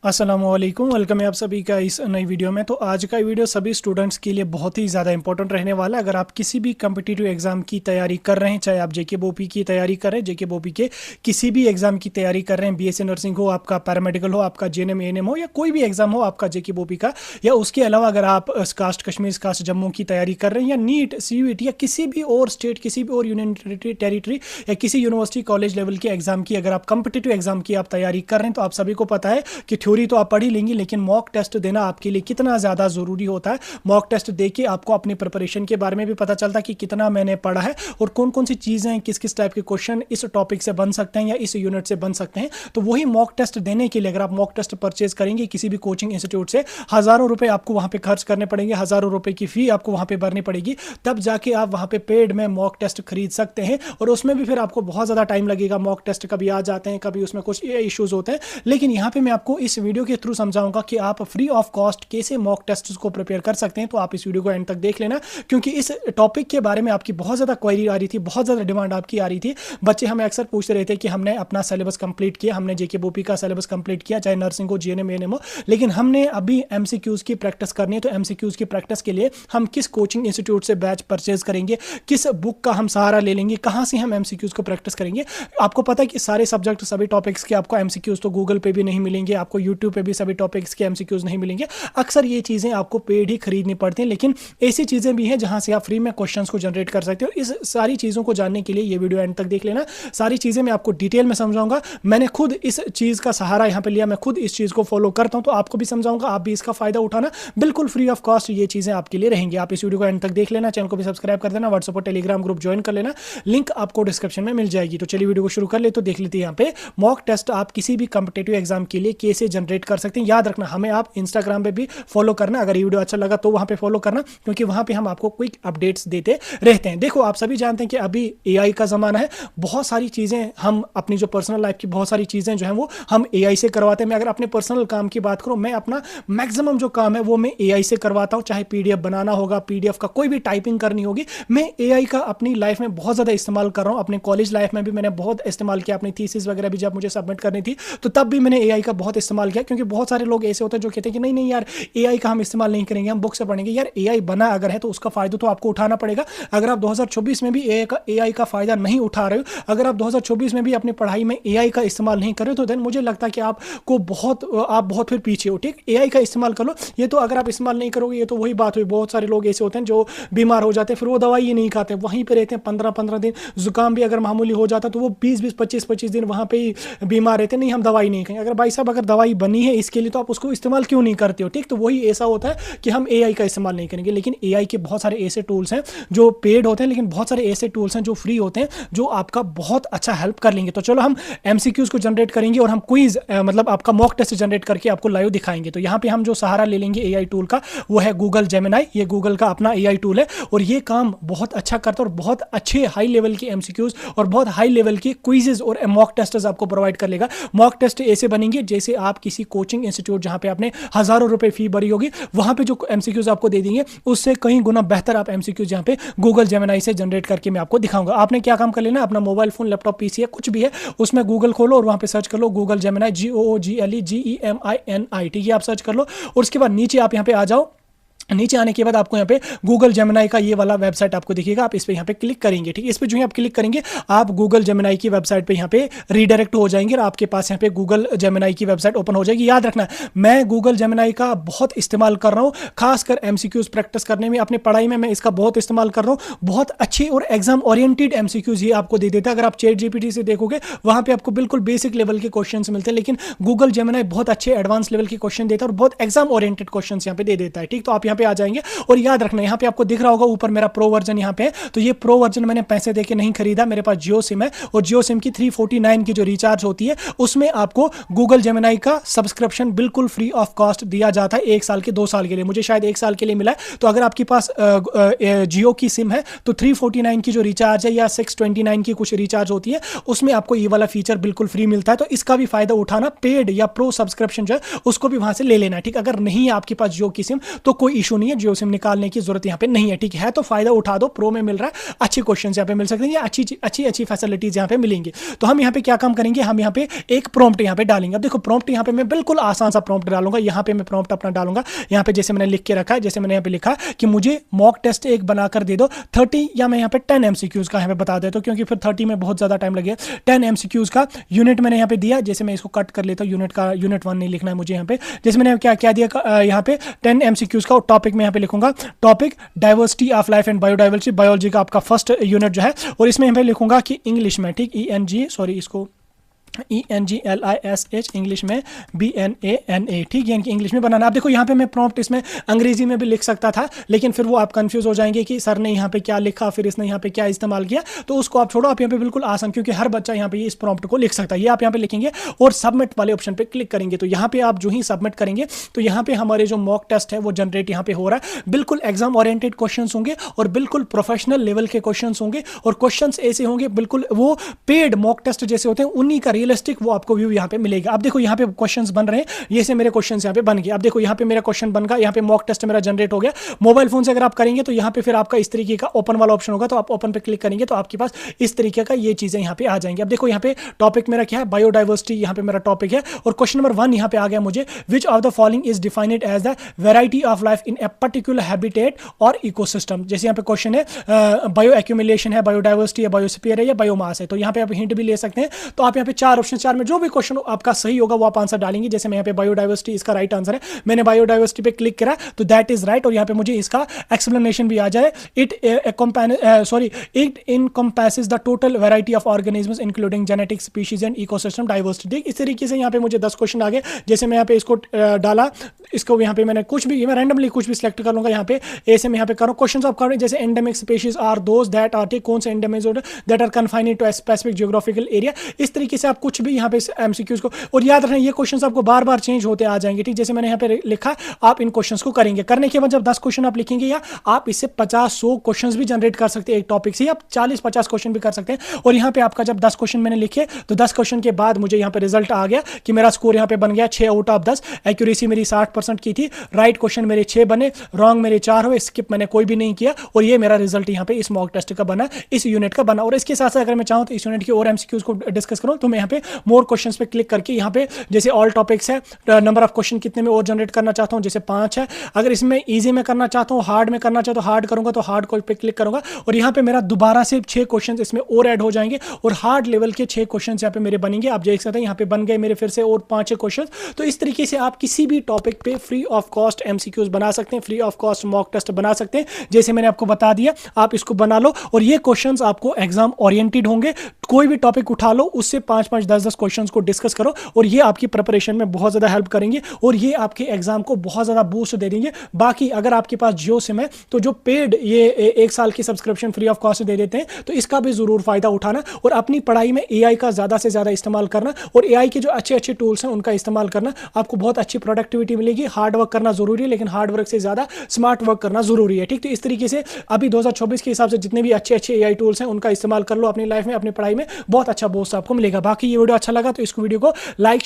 अस्सलामुअलैकुम, वेलकम है आप सभी का इस नई वीडियो में। तो आज का वीडियो सभी स्टूडेंट्स के लिए बहुत ही ज़्यादा इंपॉर्टेंट रहने वाला है। अगर आप किसी भी कम्पिटिटिव एग्जाम की तैयारी कर रहे हैं, चाहे आप जेके बोपी की तैयारी कर रहे हैं, जेके बोपी के किसी भी एग्जाम की तैयारी कर रहे हैं, बीएससी नर्सिंग हो, आपका पैरामेडिकल हो, आपका जेएनएम एएनएम हो, या कोई भी एग्जाम हो आपका जेके बोपी का, या उसके अलावा अगर आप कास्ट कश्मीर कास्ट जम्मू की तैयारी कर रहे हैं, या नीट सीयूईटी या किसी भी और स्टेट, किसी भी और यूनियन टेरिटरी या किसी यूनिवर्सिटी कॉलेज लेवल के एग्जाम की अगर आप कम्पिटिटिव एग्जाम की आप तैयारी कर रहे हैं, तो आप सभी को पता है कि थ्योरी तो आप पढ़ ही लेंगे, लेकिन मॉक टेस्ट देना आपके लिए कितना ज़्यादा ज़रूरी होता है। मॉक टेस्ट देके आपको अपनी प्रिपरेशन के बारे में भी पता चलता है कि कितना मैंने पढ़ा है और कौन कौन सी चीज़ें हैं, किस किस टाइप के क्वेश्चन इस टॉपिक से बन सकते हैं या इस यूनिट से बन सकते हैं। तो वही मॉक टेस्ट देने के लिए अगर आप मॉक टेस्ट परचेज करेंगे किसी भी कोचिंग इंस्टीट्यूट से, हज़ारों रुपए आपको वहाँ पे खर्च करने पड़ेंगे, हज़ारों रुपए की फ़ी आपको वहाँ पे भरनी पड़ेगी, तब जाके आप वहाँ पे पेड में मॉक टेस्ट खरीद सकते हैं। और उसमें भी फिर आपको बहुत ज़्यादा टाइम लगेगा। मॉक टेस्ट कभी आ जाते हैं, कभी उसमें कुछ इश्यूज़ होते हैं, लेकिन यहाँ पे मैं आपको इस वीडियो के थ्रू समझाऊंगा कि आप फ्री ऑफ कॉस्ट कैसे मॉक टेस्ट को प्रिपेयर कर सकते हैं। तो आप इस वीडियो को एंड तक देख लेना, क्योंकि इस टॉपिक के बारे में आपकी बहुत ज़्यादा क्वेरी आ रही थी, बहुत ज़्यादा डिमांड आपकी आ रही थी। बच्चे हमें अक्सर पूछते रहते हैं कि हमने अपना सिलेबस कंप्लीट किया, हमने जेके बोपी का सिलेबस कंप्लीट किया, चाहे नर्सिंग हो, जीएनएम एएनएम हो, लेकिन हमने अभी एमसीक्यूज़ की प्रैक्टिस करनी है। तो एमसीक्यूज़ की प्रैक्टिस के लिए हम किस कोचिंग इंस्टीट्यूट से बैच परचेज करेंगे, किस बुक का हम सहारा ले लेंगे, कहाँ से हम एमसीक्यूज़ को प्रैक्टिस करेंगे। आपको पता है कि सारे सब्जेक्ट, सभी टॉपिक्स के आपको एमसीक्यूज़ तो गूगल पे भी नहीं मिलेंगे, आपको यूट्यूब पे भी सभी टॉपिक्स के एमसीक्यूज़ नहीं मिलेंगे। अक्सर ये चीज़ें आपको पेड ही खरीदनी पड़ती हैं, लेकिन ऐसी चीज़ें भी हैं जहां से आप फ्री में क्वेश्चंस को जनरेट कर सकते हो। इस सारी चीज़ों को जानने के लिए ये वीडियो एंड तक देख लेना। सारी चीज़ें मैं आपको डिटेल में समझाऊंगा। मैंने खुद इस चीज़ का सहारा यहाँ पे लिया, मैं खुद इस चीज़ को फॉलो करता हूँ, तो आपको भी समझाऊंगा, आप भी इसका फायदा उठाना। बिल्कुल फ्री ऑफ कॉस्ट ये चीज़ें आपके लिए रहेंगी। आप इस वीडियो को एंड तक देख लेना, चैनल को भी सब्सक्राइब कर देना, व्हाट्सएप और टेलीग्राम ग्रुप ज्वाइन कर लेना, लिंक आपको डिस्क्रिप्शन में मिल जाएगी। तो चलिए वीडियो को शुरू कर ले। तो देख लेते हैं यहाँ पे मॉक टेस्ट आप किसी भी कॉम्पिटिटिव एग्जाम के लिए कैसे जनरेट कर सकते हैं। याद रखना, हमें आप इंस्टाग्राम पे भी फॉलो करना, अगर ये वीडियो अच्छा लगा तो वहां पे फॉलो करना, क्योंकि वहां पे हम आपको क्विक अपडेट्स देते रहते हैं। देखो, आप सभी जानते हैं कि अभी एआई का जमाना है। बहुत सारी चीजें हम अपनी जो पर्सनल लाइफ की बहुत सारी चीजें जो है वो हम एआई से करवाते हैं। मैं अगर अपने पर्सनल काम की बात करूं, मैं अपना मैक्सिमम जो काम है वो मैं एआई से करवाता हूं। चाहे पीडीएफ बनाना होगा, पीडीएफ का कोई भी टाइपिंग करनी होगी, मैं एआई का अपनी लाइफ में बहुत ज्यादा इस्तेमाल कर रहा हूं। अपने कॉलेज लाइफ में भी मैंने बहुत इस्तेमाल किया, अपनी थीसिस वगैरह भी जब मुझे सबमिट करनी थी तो तब भी मैंने एआई का बहुत इस्तेमाल किया। क्योंकि बहुत सारे लोग ऐसे होते हैं जो कहते हैं कि नहीं नहीं यार, एआई का हम इस्तेमाल नहीं करेंगे, हम बुक से पढ़ेंगे। यार, एआई बना अगर है तो उसका फायदा तो आपको उठाना पड़ेगा। अगर आप 2024 में भी एआई का फायदा नहीं उठा रहे हो, अगर आप 2024 में भी अपनी पढ़ाई में एआई का इस्तेमाल नहीं कर रहे हो, तो देन मुझे लगता है कि आप बहुत फिर पीछे हो। ठीक, एआई का इस्तेमाल कर लो। ये तो अगर आप इस्तेमाल नहीं करोगे, ये तो वही बात हुई। बहुत सारे लोग ऐसे होते हैं जो बीमार हो जाते हैं, फिर वो दवाई ही नहीं खाते, वहीं पे रहते हैं 15-15 दिन। जुकाम भी अगर मामूली हो जाता तो वो 20-20, 25-25 दिन वहां पे ही बीमार रहते हैं। नहीं, हम दवाई नहीं खाएंगे। अगर भाई साहब, अगर दवाई बनी है इसके लिए तो आप उसको इस्तेमाल क्यों नहीं करते हो? ठीक, तो वही ऐसा होता है कि हम एआई का इस्तेमाल नहीं करेंगे। लेकिन एआई के बहुत सारे ऐसे टूल्स हैं जो पेड होते हैं, लेकिन बहुत सारे ऐसे टूल्स हैं जो फ्री होते हैं, जो आपका बहुत अच्छा हेल्प कर लेंगे। तो चलो हम एमसीक्यूज को जनरेट करेंगे और हम क्विज मतलब आपका मॉक टेस्ट जनरेट करके आपको लाइव दिखाएंगे। तो यहाँ पे हम जो सहारा ले लेंगे एआई टूल का, वो है गूगल जेमिनाई। ये गूगल का अपना एआई टूल है और ये काम बहुत अच्छा करता है और बहुत अच्छे हाई लेवल के एमसीक्यूज और बहुत हाई लेवल के क्विजेज और मॉक टेस्ट्स आपको प्रोवाइड कर लेगा। मॉक टेस्ट ऐसे बनेंगे जैसे आप किसी कोचिंग इंस्टीट्यूट जहाँ पे आपने हजारों रुपए फी भरी होगी, वहां पे जो एमसीक्यूज आपको दे देंगे उससे कहीं गुना बेहतर आप एमसीक्यूज यहाँ पे गूगल जेमिनाई से जनरेट करके मैं आपको दिखाऊंगा। आपने क्या काम कर लेना, अपना मोबाइल फोन, लैपटॉप, पीसी है, कुछ भी है, उसमें गूगल खोलो और वहां पे सर्च कर लो गूगल जेमिनाई, GOOGLEGEMINI। ठीक है, आप सर्च कर लो और उसके बाद नीचे आप यहाँ पे आ जाओ। नीचे आने के बाद आपको यहाँ पे गूगल जेमिनाई का ये वाला वेबसाइट आपको दिखेगा, आप इस पे यहाँ पे क्लिक करेंगे। ठीक है, इस पे जो है आप क्लिक करेंगे, आप गूगल जेमिनाई की वेबसाइट पे यहाँ पे रीडायरेक्ट हो जाएंगे और आपके पास यहाँ पे गूगल जेमिनाई की वेबसाइट ओपन हो जाएगी। याद रखना, मैं गूगल जेमिनाई का बहुत इस्तेमाल कर रहा हूँ, खासकर एमसीक्यूज प्रैक्टिस करने में, अपनी पढ़ाई में मैं इसका बहुत इस्तेमाल कर रहा हूँ। बहुत अच्छे और एग्जाम ओरिएंटेड एमसीक्यूज ये आपको दे देता है। अगर आप चैट जीपीटी से देखोगे, वहाँ पे आपको बिल्कुल बेसिक लेवल के क्वेश्चन मिलते हैं, लेकिन गूगल जेमिनाई बहुत अच्छे एडवांस लेवल के क्वेश्चन देता है और बहुत एग्जाम ओरिएंटेड क्वेश्चन यहाँ पे दे देता है। ठीक, तो आप यहाँ पे आ जाएंगे और याद रखना, यहाँ पे आपको दिख रहा होगा ऊपर मेरा प्रो वर्जन यहाँ पे है। तो ये प्रो वर्जन मैंने पैसे देके नहीं खरीदा, मेरे पास जियो सिम है और जियो सिम की 349 की जो रिचार्ज होती है उसमें आपको गूगल जेमिनाई का सब्सक्रिप्शन बिल्कुल फ्री ऑफ कॉस्ट दिया जाता है 1 साल के 2 साल के लिए। मुझे शायद 1 साल के लिए मिला है। तो अगर आपके पास जियो की सिम है तो 349 की जो रिचार्ज है या 629 की कुछ रिचार्ज होती है, उसमें आपको ये वाला फीचर बिल्कुल फ्री मिलता है। तो इसका भी फायदा उठाना, पेड या प्रो सब्सक्रिप्शन जो है उसको भी वहां से ले लेना है। ठीक, अगर नहीं है आपके पास जियो की सिम तो कोई इशू नहीं है, जियो सिम निकालने की जरूरत यहाँ पे नहीं है, ठीक है। तो फायदा उठा दो, प्रो में मिल रहा है, अच्छे क्वेश्चन यहाँ पे मिल सकते हैं, अच्छी फैसिलिटीज यहाँ पे मिलेंगी। तो हम यहाँ पे क्या काम करेंगे, हम यहाँ पे एक प्रॉम्प्ट यहाँ पे डालेंगे। अब देखो प्रॉम्प्ट यहाँ पे मैं बिल्कुल आसान सा प्रॉम्प्ट डालूंगा। यहाँ पे मैं प्रॉम्प्ट अपना डालूंगा, यहाँ पे जैसे मैंने लिख के रखा है, जैसे मैंने यहाँ पे लिखा कि मुझे मॉक टेस्ट एक बनाकर दे दो 30 या मैं यहाँ पे 10 MCQs का यहाँ पे बता देता हूँ, क्योंकि फिर 30 में बहुत ज्यादा टाइम लगेगा। 10 MCQs का यूनिट मैंने यहाँ पे दिया, जैसे मैं इसको कट कर लेता हूँ, यूनिट 1 नहीं लिखना है मुझे यहाँ पे। जैसे मैंने क्या दिया यहाँ पे 10 MCQs का टॉपिक में यहाँ पे लिखूंगा, topic diversity of life and biodiversity, biology का आपका फर्स्ट यूनिट जो है। और इसमें यहाँ पे लिखूंगा कि इंग्लिश में, ठीक, इसको ENGLISH, इंग्लिश में BNANA, ठीक, यानी कि इंग्लिश में बनाना। आप देखो यहाँ पे मैं प्रॉम्प्ट इसमें अंग्रेजी में भी लिख सकता था, लेकिन फिर वो आप कंफ्यूज हो जाएंगे कि सर ने यहाँ पे क्या लिखा, फिर इसने यहाँ पे क्या इस्तेमाल किया। तो उसको आप छोड़ो, आप यहाँ पे बिल्कुल आसान, क्योंकि हर बच्चा यहाँ पे इस प्रॉम्प्ट को लिख सकता है। ये आप यहाँ पे लिखेंगे और सबमिट वाले ऑप्शन पे क्लिक करेंगे। तो यहाँ पे आप जो ही सबमिट करेंगे तो यहाँ पे हमारे जो मॉक टेस्ट है वो जनरेट यहाँ पे हो रहा है। बिल्कुल एग्जाम ओरिएंटेड क्वेश्चन होंगे और बिल्कुल प्रोफेशनल लेवल के क्वेश्चन होंगे, और क्वेश्चन ऐसे होंगे बिल्कुल वो पेड मॉक टेस्ट जैसे होते हैं, उन्हीं का रियलिस्टिक वो आपको व्यू यहाँ पे मिलेगा। अब देखो यहाँ पे क्वेश्चंस बन रहे हैं, ये से मेरे क्वेश्चंस यहाँ पे बन गए। अब देखो यहाँ पे मेरा क्वेश्चन बन गया, यहाँ पे मॉक टेस्ट मेरा जनरेट हो गया। मोबाइल फोन से अगर आप करेंगे तो यहाँ पे फिर आपका इस तरीके का ओपन वाला ऑप्शन होगा, तो आप ओपन पे क्लिक करेंगे तो आपके पास इस तरीके का ये चीजें यहाँ पे आ जाएंगी। अब देखो यहाँ पे टॉपिक मेरा क्या है, बायोडाइवर्सिटी यहाँ पे मेरा टॉपिक है, और क्वेश्चन नंबर 1 यहाँ पे आ गया मुझे, which of the following is defined as the variety of life in a particular habitat और इकोसिस्टम। जैसे यहाँ पे क्वेश्चन है बायो एक्यूमुलेशन है, बायोडाइवर्सिटी है, बायोस्फीयर है या बायोमास है। तो यहाँ पे आप हिंट भी ले सकते हैं। तो आप यहाँ पे 4 ऑप्शन, 4 में जो भी क्वेश्चन आपका सही होगा वो आप आंसर डालेंगे। जैसे मैं यहाँ पे बायोडाइवर्सिटी इसका राइट आंसर है, मैंने बायोडाइवर्सिटी पे क्लिक करा तो दैट इज राइट, और यहाँ पे मुझे इसका एक्सप्लेनेशन भी आ जाए, it encompasses the total variety of organisms including genetic species and ecosystem diversity. इस तरीके से यहाँ पे मुझे 10 क्वेश्चन आ गए। जैसे मैं यहाँ पे इसको डाला, इसको यहाँ पे मैंने कुछ भी, मैं रैंडमली कुछ भी सिलेक्ट कर लूंगा। यहाँ पे ऐसे मैं यहाँ पे करूँ क्वेश्चन ऑफ करें, जैसे endemic species are those that are, कौन से endemic that are confined to a specific geographical area. इस तरीके से आप कुछ भी यहाँ पे एमसीक्यूज को, और याद रखना ये क्वेश्चंस आपको बार बार चेंज होते आ जाएंगे, ठीक। जैसे मैंने यहाँ पे लिखा, आप इन क्वेश्चंस को करेंगे, करने के बाद जब 10 क्वेश्चन आप लिखेंगे, या आप इससे 50-100 क्वेश्चंस भी जनरेट कर सकते हैं एक टॉपिक से, आप 40-50 क्वेश्चन भी कर सकते हैं। और यहाँ पे आपका जब 10 क्वेश्चन मैंने लिखे तो 10 क्वेश्चन के बाद मुझे यहाँ पे रिजल्ट आ गया कि मेरा स्कोर यहाँ पे बन गया 6 आउट ऑफ 10। एक्यूरेसी मेरी 60% की थी, राइट क्वेश्चन मेरे 6 बने, रॉन्ग मेरे 4 हुए, स्किप मैंने कोई भी नहीं किया, और ये मेरा रिजल्ट यहाँ पे इस मॉक टेस्ट का बना, इस यूनिट का बना। और इसके साथ साथ अगर मैं चाहूँ तो इस यूनिट की और एमसीक्यूज को डिस्कस करूँ तो मैं यहाँ पे मोर क्वेश्चंस पे क्लिक करके यहाँ पे जैसे ऑल टॉपिक्स है, नंबर ऑफ क्वेश्चन कितने में और जनरेट करना चाहता हूँ, जैसे 5 है। अगर इसमें इजी में करना चाहता हूँ, हार्ड में करना चाहता हूँ, हार्ड करूंगा तो हार्ड पे क्लिक करूंगा, और यहाँ पे मेरा दोबारा से 6 क्वेश्चन इसमें और ऐड हो जाएंगे, और हार्ड लेवल के 6 क्वेश्चन यहाँ पे मेरे बनेंगे। आप देख सकते हैं यहाँ पे बन गए मेरे फिर से और 5 क्वेश्चन। तो इस तरीके से आप किसी भी टॉपिक पे फ्री ऑफ कॉस्ट एमसीक्यूज बना सकते हैं, free of cost mock test बना सकते हैं। जैसे मैंने आपको बता दिया, आप इसको बना लो, और ये क्वेश्चंस आपको एग्जाम ओरिएंटेड होंगे। कोई भी टॉपिक उठा लो, उससे 5-5, 10-10 क्वेश्चंस को डिस्कस करो, और ये आपकी प्रिपरेशन में बहुत ज्यादा हेल्प करेंगे, और ये आपके एग्जाम को बहुत ज्यादा बूस्ट दे देंगे। बाकी अगर आपके पास जियो सिम है तो जो पेड ये 1 साल की सब्सक्रिप्शन फ्री ऑफ कॉस्ट दे देते हैं, तो इसका भी जरूर फायदा उठाना, और अपनी पढ़ाई में एआई का ज्यादा से ज्यादा इस्तेमाल करना, और एआई के जो अच्छे अच्छे टूल्स हैं उनका इस्तेमाल करना। आपको बहुत अच्छी प्रोडक्टिविटी मिलेगी। हार्ड वर्क करना जरूरी है, लेकिन हार्ड वर्क से ज्यादा स्मार्ट वर्क करना जरूरी है, ठीक। तो इस तरीके से अभी 2024 के हिसाब से जितने भी अच्छे अच्छे एआई टूल्स हैं उनका इस्तेमाल कर लो अपनी लाइफ में, अपनी पढ़ाई में, बहुत अच्छा बूस्ट आपको मिलेगा। बाकी ये वीडियो अच्छा लगा तो इस वीडियो को लाइक